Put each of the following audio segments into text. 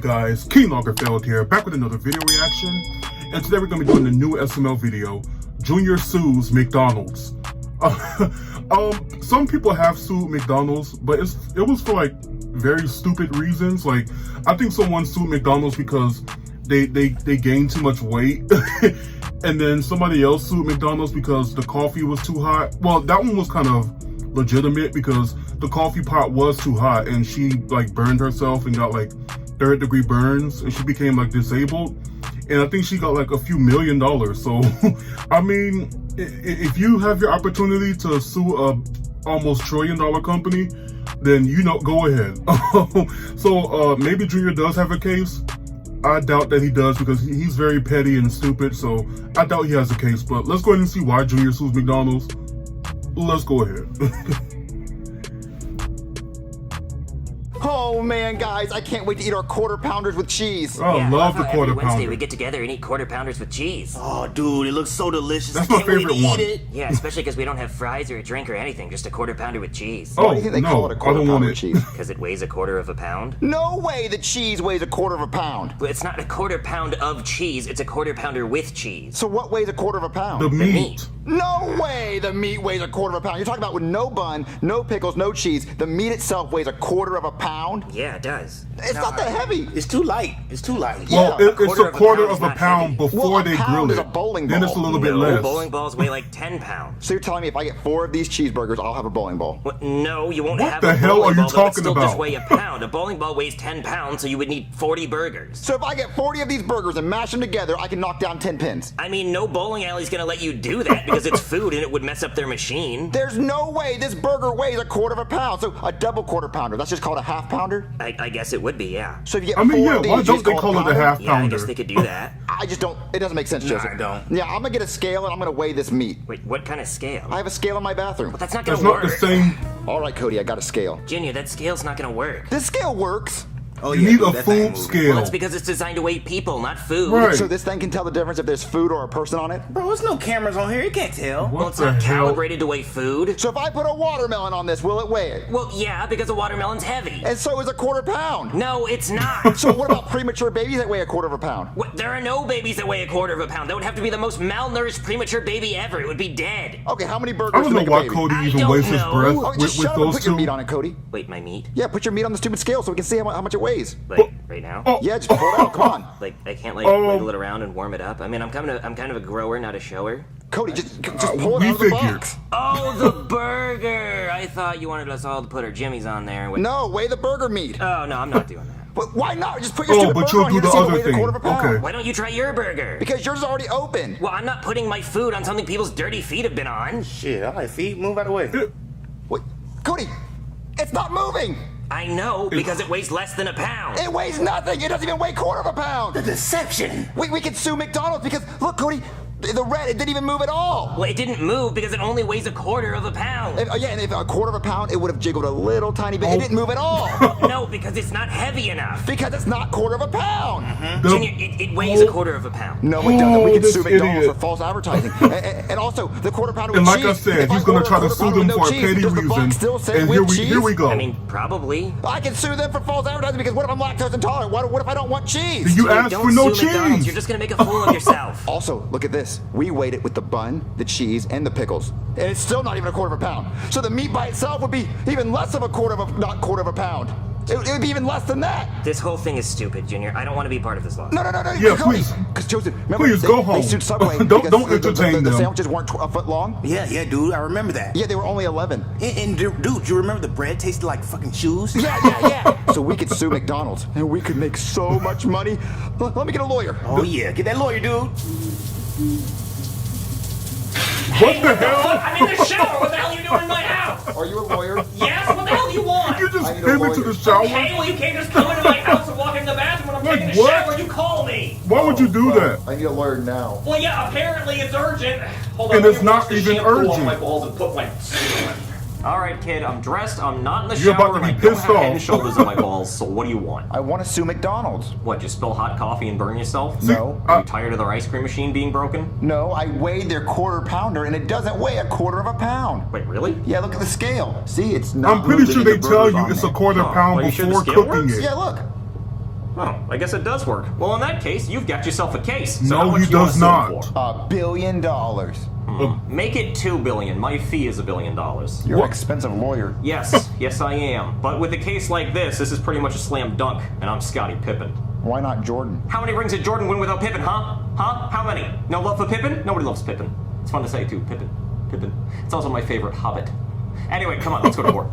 guys, King Lagerfeld here, back with another video reaction. And today we're going to be doing the new SML video, Junior sues McDonald's. Some people have sued McDonald's, but it was for like very stupid reasons. Like, I think someone sued McDonald's because they gained too much weight. And then somebody else sued McDonald's because the coffee was too hot. Well, that one was kind of legitimate because the coffee pot was too hot and she like burned herself and got like 3rd-degree burns and she became like disabled, and I think she got like a few $1 million. So I mean, if you have your opportunity to sue a almost $1 trillion company, then go ahead. So maybe Junior does have a case. I doubt that he does because he's very petty and stupid, so I doubt he has a case. But let's go ahead and see why Junior sues McDonald's. Let's go ahead. Oh man, guys, I can't wait to eat our quarter pounders with cheese. Oh, yeah, love the quarter Wednesday pounder. we get together and eat quarter pounders with cheese. Oh, dude, it looks so delicious. That's I my can't wait favorite to one. Eat it. Yeah, especially because we don't have fries or a drink or anything, just a quarter pounder with cheese. Oh, Why do you think they call it a I quarter don't pounder want with it. cheese? Because it weighs a quarter of a pound. No way the cheese weighs a quarter of a pound. But it's not a quarter pound of cheese, it's a quarter pounder with cheese. So what weighs a quarter of a pound? The meat. meat. No way the meat weighs a quarter of a pound. You're talking about with no bun, no pickles, no cheese. The meat itself weighs a quarter of a pound? Yeah, it does. It's not that heavy. It's too light. It's too light. Well, Yeah, it's a quarter of a not pound heavy. before Well, a they pound grill is it. a bowling Then it's a ball. little bit No, less. bowling balls weigh like 10 pounds. So you're telling me if I get 4 of these cheeseburgers, I'll have a bowling ball? What? No, you won't What have the a hell bowling are you ball that would talking still just about? weigh a pound. A bowling ball weighs 10 pounds, so you would need 40 burgers. So if I get 40 of these burgers and mash them together, I can knock down 10 pins. I mean, no bowling alley's gonna let you do that because it's food and it would mess up their machine. There's no way this burger weighs a quarter of a pound. So a double quarter pounder, that's just called a half pounder? I guess it would be, yeah. So if you get I mean, 4 yeah, of these, why you don't just they call it a pounder? half Yeah, I pounder? guess they could do that. I just don't, it doesn't make sense, Joseph. I don't. Yeah, I'm gonna get a scale and I'm gonna weigh this meat. Wait, what kind of scale? I have a scale in my bathroom. That's not That's gonna not work. the same. All right, Cody, I got a scale. Junior, that scale's not gonna work. This scale works. Oh, You yeah, need dude, a that thing food moves. scale. Well, it's because it's designed to weigh people, not food. Right. So this thing can tell the difference if there's food or a person on it? Bro, there's no cameras on here. You can't tell. What Well, it's the not hell? calibrated to weigh food. So if I put a watermelon on this, will it weigh it? Well, yeah, because a watermelon's heavy. And so is a quarter pound. No, it's not. So what about premature babies that weigh a quarter of a pound? What, there are no babies that weigh a quarter of a pound. That would have to be the most malnourished premature baby ever. It would be dead. Okay, how many I burgers don't to know make a why baby? Cody I even don't wastes his know. breath Oh, with just shut up and those put your two. meat on it, Cody. Wait, my meat? Yeah, put your meat on the stupid scale so we can see how much it weighs. Like, right now? Oh. Yeah, just pull it out, come on. Like, I can't, like, Oh. wiggle it around and warm it up? I mean, I'm kind of a grower, not a shower. Cody, just pull it we out of the figured. box. Oh, the burger! I thought you wanted us all to put our jimmies on there. No, weigh the burger meat. Oh, no, I'm not doing that. But why not? Just put your Oh, stupid but burger you'll on do here to the see if it other weighs a thing. quarter of a pound. Okay. Why don't you try your burger? Because yours is already open. Well, I'm not putting my food on something people's dirty feet have been on. Shit, all right, feet, move out of the way. Wait, Cody, it's not moving. I know, because it weighs less than a pound. It weighs nothing. It doesn't even weigh quarter of a pound. Deception. We can sue McDonald's because, look, Cody, the red, it didn't even move at all. Well, it didn't move because it only weighs a quarter of a pound. Yeah, and if a quarter of a pound, it would have jiggled a little tiny bit. It didn't move at all. No, because it's not heavy enough. Because it's not quarter of a pound. Junior, it weighs a quarter of a pound. No, it doesn't. We can this sue McDonald's idiot. for false advertising. and also, the quarter pounder with And like cheese. I said, If he's going order to try to quarter sue pounder them with for a cheese, petty does the box reason. still say And with here we cheese? go. I mean, probably. I can sue them for false advertising because what if I'm lactose intolerant? What if I don't want cheese? You Junior, asked don't for no sue McDonald's. cheese. You're just gonna make a fool of yourself. Also, look at this. We weighed it with the bun, the cheese, and the pickles. And it's still not even a quarter of a pound. So the meat by itself would be even less of a not quarter of a pound. It would be even less than that. This whole thing is stupid, Junior. I don't want to be part of this lawsuit. No. Yeah, Cody, please. Because Joseph, remember, Please, they, go home. They sued Subway Don't because entertain the them. sandwiches weren't a foot long. Yeah, dude, I remember that. Yeah, they were only 11. And dude, you remember the bread tasted like fucking shoes? Yeah. So we could sue McDonald's, and we could make so much money. Let me get a lawyer. Oh, yeah, get that lawyer, dude. What the hell? I'm in the shower. What the hell are you doing in my house? Are you a lawyer? Yes. What the hell do you want? You just I need a came into lawyer. the shower? Okay, well, you can't just come into my house and walk into the bathroom when I'm Like taking a what? shower. You call me. Why would you do that? I need a lawyer now. Well, yeah, apparently it's urgent. Hold on, And let it's me not wash the even shampoo off urgent. my balls and put my suit on. All right, kid, I'm dressed. I'm not in the You're shower. about to be and I don't pissed have head off. and shoulders on my balls. So what do you want? I want to sue McDonald's. What? Just spill hot coffee and burn yourself? No. Are you tired of their ice cream machine being broken? No, I weighed their quarter pounder, and it doesn't weigh a quarter of a pound. Wait, really? Yeah, look at the scale. See, it's not I'm pretty moving sure and the they tell burger's you on it's a there. quarter pound Are you sure the before scale cooking works? it. Yeah, look. Oh, I guess it does work. Well, in that case, you've got yourself a case. So how No, much he do you wanna does sue not. him for? $1 billion. Make it $2 billion. My fee is $1 billion. You're an expensive lawyer. Yes, yes I am. But with a case like this is pretty much a slam dunk, and I'm Scottie Pippen. Why not Jordan? How many rings did Jordan win without Pippen, huh? Huh? How many? No love for Pippen? Nobody loves Pippen. It's fun to say too, Pippen. Pippen. It's also my favorite Hobbit. Anyway, come on, let's go to war.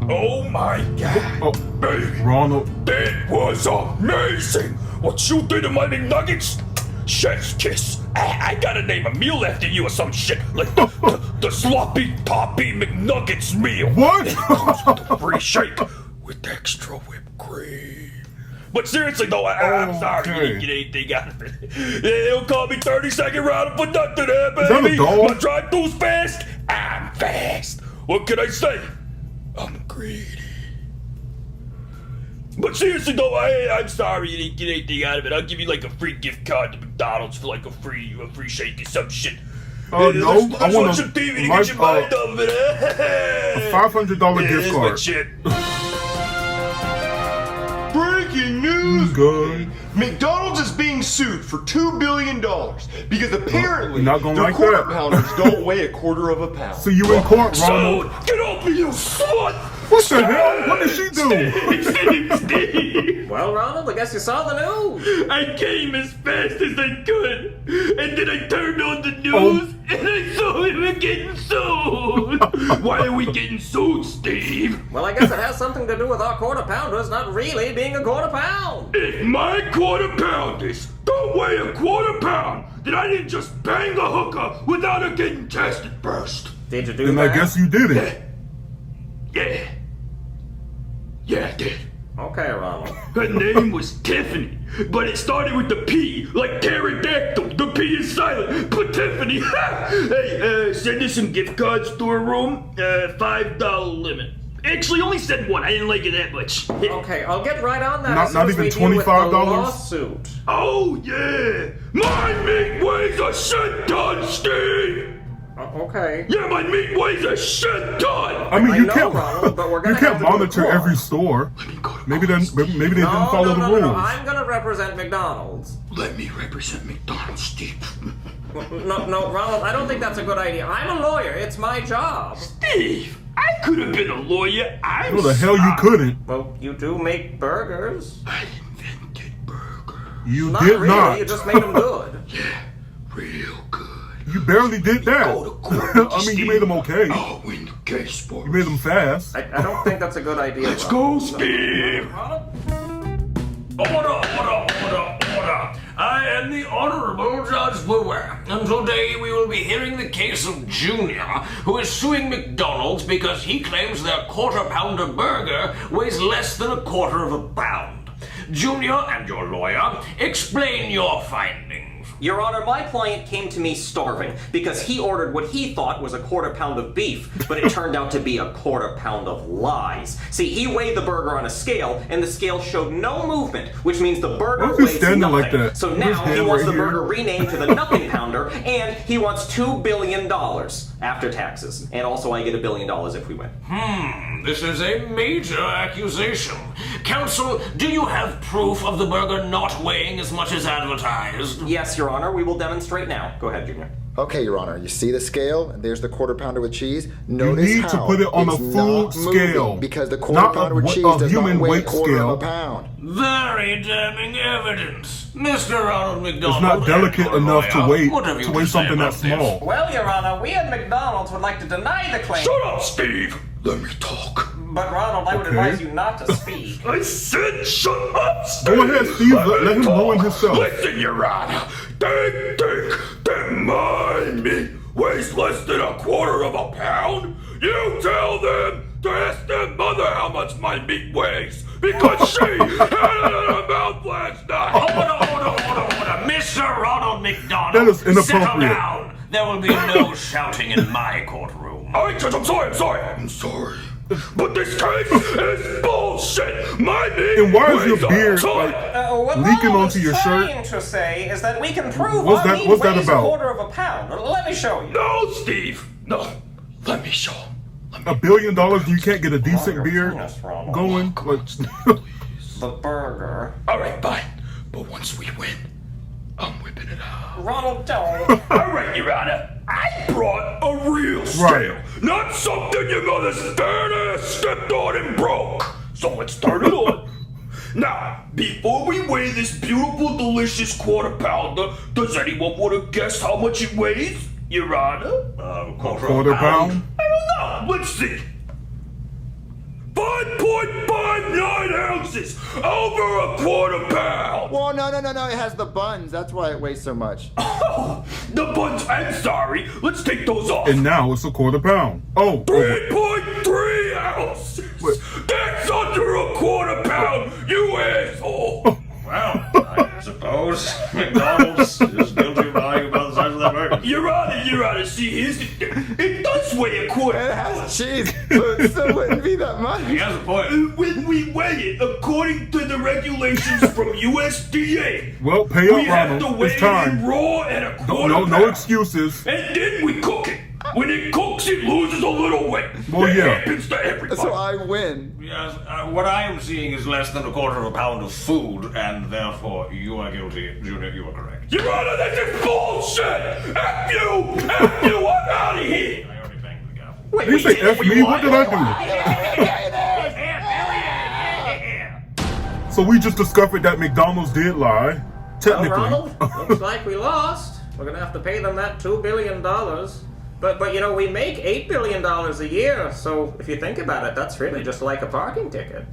Oh my God, Oh, baby, Ronald. that was amazing. What you did to my McNuggets? Chef's kiss. I gotta name a meal after you or some shit, like the sloppy toppy McNuggets meal. What? It comes with a free shake with extra whipped cream. But seriously though, I'm sorry you didn't get anything out of it. They'll call me 30-second rounder for nothing, eh, that a baby? dog? My drive-through's fast. I'm fast. What can I say? I'm greedy. But seriously though, I'm sorry you didn't get anything out of it. I'll give you like a free gift card to McDonald's for like a free shake or some shit. No, Let's I want watch some TV to a get your mind off of it. $500 gift Here's my card. shit. Breaking news! Good. McDonald's is being sued for $2 billion because apparently Not gonna their like quarter that. pounders don't weigh a quarter of a pound. See you in court, So, Ronald. get off me, you slut! What the hell? What did she do? Steve, Well, Ronald, I guess you saw the news. I came as fast as I could, and then I turned on the news, and I saw we were getting sued. Why are we getting sued, Steve? Well, I guess it has something to do with our quarter pounders not really being a quarter pound. If my quarter pounders don't weigh a quarter pound, then I didn't just bang a hooker without her getting tested first. Did you do Then that? I guess you did it. Yeah. Yeah, I did. Okay, Ronald. Her name was Tiffany, but it started with the P, like pterodactyl. The P is silent, but Tiffany. Hey, send us some gift cards to her room. $5 limit. Actually, only send one. I didn't like it that much. Okay, I'll get right on that. Not- as soon not as even we deal with the $25? lawsuit. Oh, yeah. My meat weighs a shit ton, Steve. Okay. Yeah, my meat weighs a shit ton. I mean, I you know, can't. Ronald, but we're gonna You can't have to go to monitor court. every store. Maybe they didn't No, follow the no, rules. no, I'm gonna represent McDonald's. Let me represent McDonald's, Steve. No, Ronald, I don't think that's a good idea. I'm a lawyer. It's my job. Steve, I could have been a lawyer. I'm No, the hell you sorry. couldn't. Well, you do make burgers. I invented burger. You Not did really. not. You just made them good. Yeah, real good. You barely did that. Go to court, I mean, you made them okay. I'll win the case for You made them fast. I don't think that's a good idea. Let's Ronald. go, Steve. Ronald? Order! I am the Honorable Judge Brewer, and today we will be hearing the case of Junior, who is suing McDonald's because he claims their quarter-pounder burger weighs less than a quarter of a pound. Junior and your lawyer, explain your findings. Your Honor, my client came to me starving because he ordered what he thought was a quarter pound of beef, but it turned out to be a quarter pound of lies. See, he weighed the burger on a scale, and the scale showed no movement, which means the burger Why is he weighs standing nothing. like that? So His now he hand wants right the here. burger renamed to the Nothing Pounder, and he wants $2 billion after taxes. And also I get $1 billion if we win. This is a major accusation. Counsel, do you have proof of the burger not weighing as much as advertised? Yes, Your Honor, we will demonstrate now. Go ahead, Junior. Okay, Your Honor, you see the scale? There's the quarter pounder with cheese. Notice need how to put it on a it's food not moving scale, because the quarter not pounder with a cheese does human not weigh a weight quarter scale. of a pound. Very damning evidence. Mr. Ronald McDonald. It's not delicate and your enough to lawyer, weigh what have you to say something that about this? small. Well, Your Honor, we at McDonald's would like to deny the claim. Shut up, Steve. Let me talk. But Ronald, I would Okay. advise you not to speak. I said shut up, Steve. Go ahead, Steve. Let him talk. ruin himself. Listen, Your Honor. Think that my meat weighs less than a quarter of a pound? You tell them to ask their mother how much my meat weighs, because she had it in her mouth last night. Order. Mr. Ronald McDonald. That is Settle inappropriate. down. There will be no shouting in my courtroom. All right, Judge, I'm sorry. But this case is bullshit. My meat And why is your weighs a beard ton. like What leaking Ronald onto is your shirt? trying to say is that we can prove What's our that- meat what's that weighs about? a quarter of a pound. Let me show you. No, Steve. No. Let me show him. $1 billion and you can't get a decent your beard penis, Ronald. going? Like, The burger. All right, fine. But once we win, I'm whipping it out. Ronald, don't. All right, Your Honor. I brought a real scale, not something your mother's fat ass stepped on and broke. So let's turn it on. Now, before we weigh this beautiful, delicious quarter pounder, does anyone want to guess how much it weighs, Your Honor? Quarter pound? I don't know. Let's see. 5.59 ounces, over a quarter pound. Well, no. It has the buns. That's why it weighs so much. Oh, the buns. I'm sorry. Let's take those off. And now it's a quarter pound. Oh. 3.3 ounces. Wait. That's under a quarter pound, you asshole. Well, I suppose McDonald's is guilty of lying about the size of that burger. Your Honor, see, here's the thing. It does weigh a quarter It pound. has cheese, so it still wouldn't be that much. He has a point. When we weigh it, according to the regulations from USDA, Well, pay we up, have to Ronald. weigh It's it time. in raw and a quarter No pound. excuses. And then we cook it. When it cooks, it loses a little weight. Well, It yeah. happens to everybody. So I win. Yes, what I am seeing is less than a quarter of a pound of food, and therefore you are guilty, Junior. You are correct. Your Honor, that's just bullshit! F you! I'm out of here! I already banged the gavel. Wait, You say F me? What did I do? So we just discovered that McDonald's did lie. Well, Technically. Ronald, looks like we lost. We're gonna have to pay them that $2 billion. But you know, we make $8 billion a year, so if you think about it, that's really just like a parking ticket.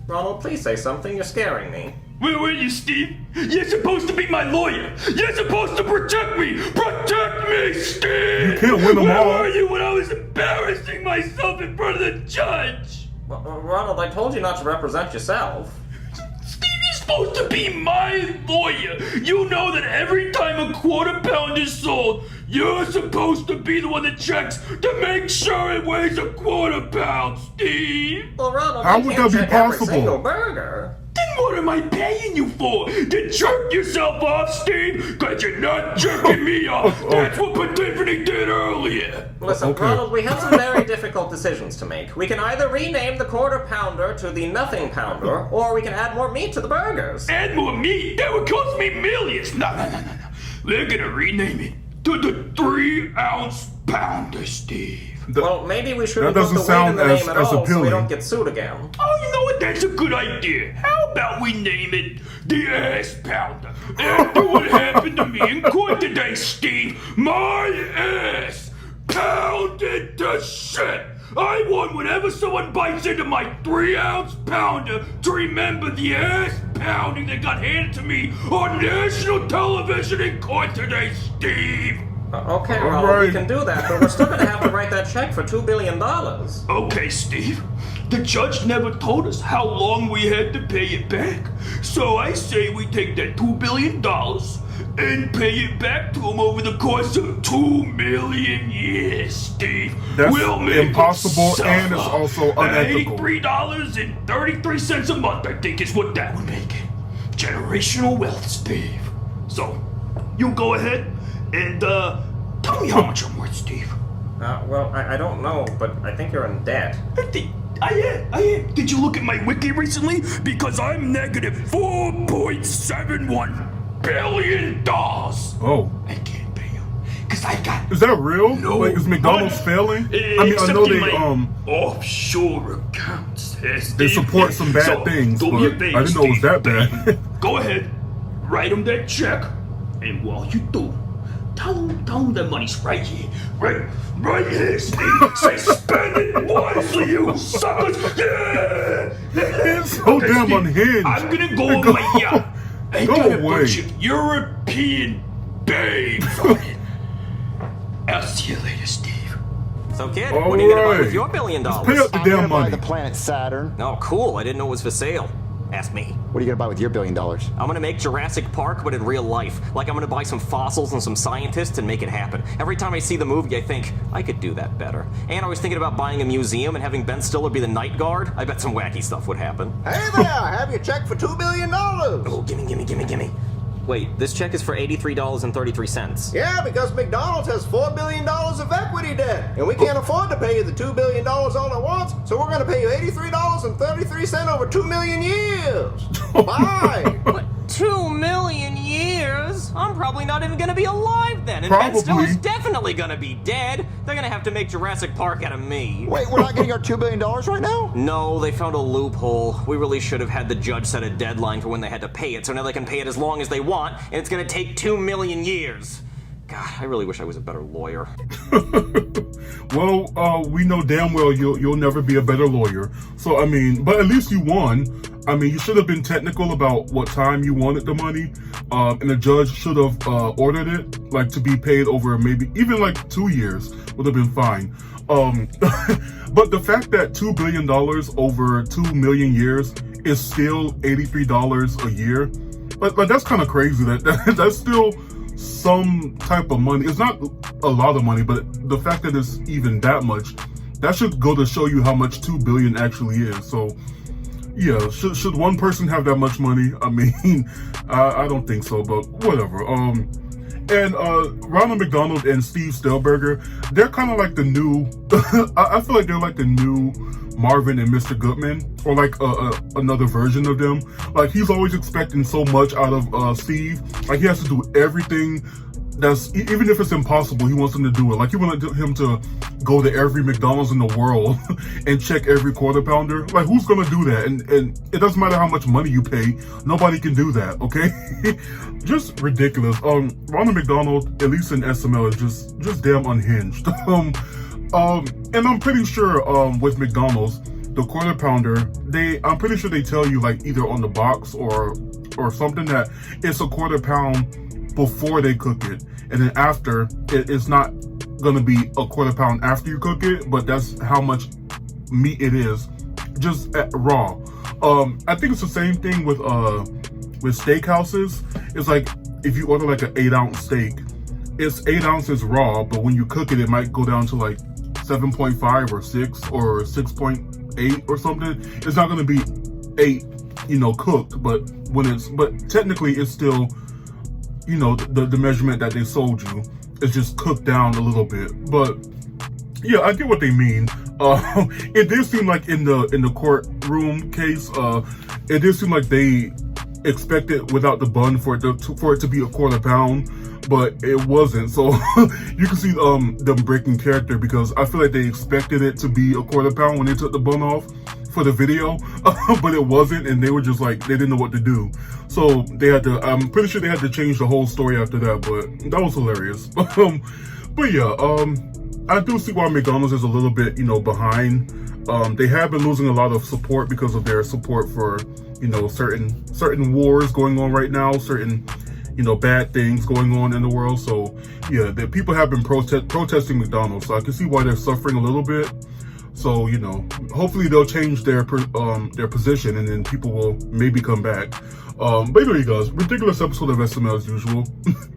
Ronald, please say something. You're scaring me. Where were you, Steve? You're supposed to be my lawyer. You're supposed to protect me. Protect me, Steve. You can't win them all. Where were you when I was embarrassing myself in front of the judge? Well, Ronald, I told you not to represent yourself. Steve, you're supposed to be my lawyer. You know that every time a quarter pound is sold, you're supposed to be the one that checks to make sure it weighs a quarter pound, Steve. Well, Ronald, How you would can't that be check every possible? single burger. Then what am I paying you for? To jerk yourself off, Steve? Because you're not jerking me off. That's what Tiffany did earlier. Listen, Okay. Ronald, we have some very difficult decisions to make. We can either rename the quarter pounder to the nothing pounder, or we can add more meat to the burgers. Add more meat? That would cost me millions. No. We're gonna rename it to the 3-ounce pounder, Steve. Well, maybe we shouldn't That put the doesn't weight sound in the name as at all, so we appealing. don't get sued again. Oh, you know what? That's a good idea. How about we name it the Ass Pounder? After what happened to me in court today, Steve, my ass pounded to shit. I want whenever someone bites into my 3-ounce pounder to remember the ass pounding that got handed to me on national television in court today, Steve. Okay, All Ronald, we right. can do that, but we're still gonna have to write that check for $2 billion. Okay, Steve. The judge never told us how long we had to pay it back. So I say we take that $2 billion and pay it back to him over the course of 2 million years, Steve. That's we'll make impossible it and it's suffer. also unethical. $83.33 a month, I think is what that would make it. Generational wealth, Steve. So, you go ahead and tell me how much I'm worth, Steve. Well, I don't know, but I think you're in debt. I am. Did you look at my wiki recently? Because I'm negative $4.71 billion. Oh. I can't pay you. Because I got Is that real? no Like, is McDonald's money, failing? I mean, I except know in they my offshore accounts. they support some bad things, do but me a I favor, didn't know it was Steve. that bad. Go ahead, write them that check, and while you do, tell them the money's right here. Right here, Steve. Say spend it wisely, you suckers. Yeah. It's so damn Steve, unhinged. I'm gonna go on my yacht. I Go got a away. bunch of European babes on it. I'll see you later, Steve. So, kid, what are you gonna buy Alright. with your $1 billion? Let's pay up the I'm damn gonna buy money. the planet Saturn. Oh, cool. I didn't know it was for sale. Ask me. What are you gonna buy with your $1 billion? I'm gonna make Jurassic Park, but in real life. Like, I'm gonna buy some fossils and some scientists and make it happen. Every time I see the movie, I think, I could do that better. And I was thinking about buying a museum and having Ben Stiller be the night guard. I bet some wacky stuff would happen. Hey there, have your check for $2 billion. Oh, gimme. Wait, this check is for $83.33. Yeah, because McDonald's has $4 billion of equity debt, and we can't afford to pay you the $2 billion all at once, so we're going to pay you $83.33 over 2 million years. Bye. What? 2 million years? I'm probably not even gonna be alive then, and Probably. Ben Stiller's definitely gonna be dead. They're gonna have to make Jurassic Park out of me. Wait, we're not getting our $2 billion right now? No, they found a loophole. We really should have had the judge set a deadline for when they had to pay it, so now they can pay it as long as they want, and it's gonna take 2 million years. God, I really wish I was a better lawyer. Well, we know damn well you'll never be a better lawyer. So, I mean, but at least you won. I mean, you should have been technical about what time you wanted the money. And the judge should have ordered it, like, to be paid over maybe even like 2 years would have been fine. But the fact that $2 billion over 2 million years is still $83 a year, like that's kind of crazy. That's still some type of money. It's not a lot of money, but the fact that it's even that much, that should go to show you how much 2 billion actually is. So yeah, should one person have that much money? I mean, I don't think so, but whatever. And Ronald McDonald and Steve Stillberger, they're kind of like the new I feel like they're like the new Marvin and Mr. Goodman, or like another version of them. Like, he's always expecting so much out of Steve. Like, he has to do everything that's, even if it's impossible, he wants him to do it. Like, he wanted him to go to every McDonald's in the world and check every quarter pounder. Like, who's gonna do that? And it doesn't matter how much money you pay, nobody can do that, okay? Just ridiculous. Ronald McDonald, at least in SML, is just damn unhinged. And I'm pretty sure with McDonald's, the quarter pounder, I'm pretty sure they tell you, like, either on the box or something, that it's a quarter pound before they cook it, and then after it's not gonna be a quarter pound after you cook it, but that's how much meat it is, just raw. I think it's the same thing with steakhouses. It's like if you order like an 8-ounce steak, it's 8 ounces raw, but when you cook it, it might go down to like 7.5 or 6 or 6.8 or something. It's not gonna be 8, cooked, but technically it's still, the measurement that they sold you is just cooked down a little bit. But yeah, I get what they mean. It did seem like in the courtroom case, it did seem like they expected without the bun for it to be a quarter pound, but it wasn't. So you can see them breaking character, because I feel like they expected it to be a quarter pound when they took the bun off for the video, but it wasn't, and they were just like, they didn't know what to do. So they had to, I'm pretty sure they had to change the whole story after that, but that was hilarious. But yeah, I do see why McDonald's is a little bit, behind. They have been losing a lot of support because of their support for, certain wars going on right now, certain, bad things going on in the world. So yeah, the people have been protesting McDonald's, so I can see why they're suffering a little bit. So, hopefully they'll change their position, and then people will maybe come back. But anyway, guys, ridiculous episode of SML as usual.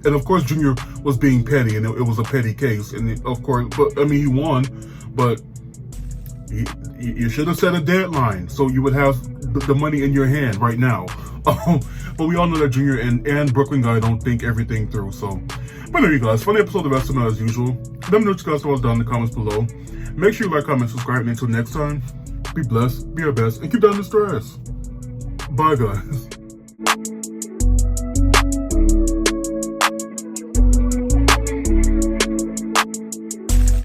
And of course, Junior was being petty, and it was a petty case. And of course, but I mean, he won, but you should have set a deadline so you would have the money in your hand right now. But we all know that Junior and Brooklyn guy don't think everything through. So, but anyway, guys, funny episode of SML as usual. Let me know what you guys thought down in the comments below. Make sure you like, comment, subscribe, and until next time, be blessed, be your best, and keep down the stress. Bye, guys.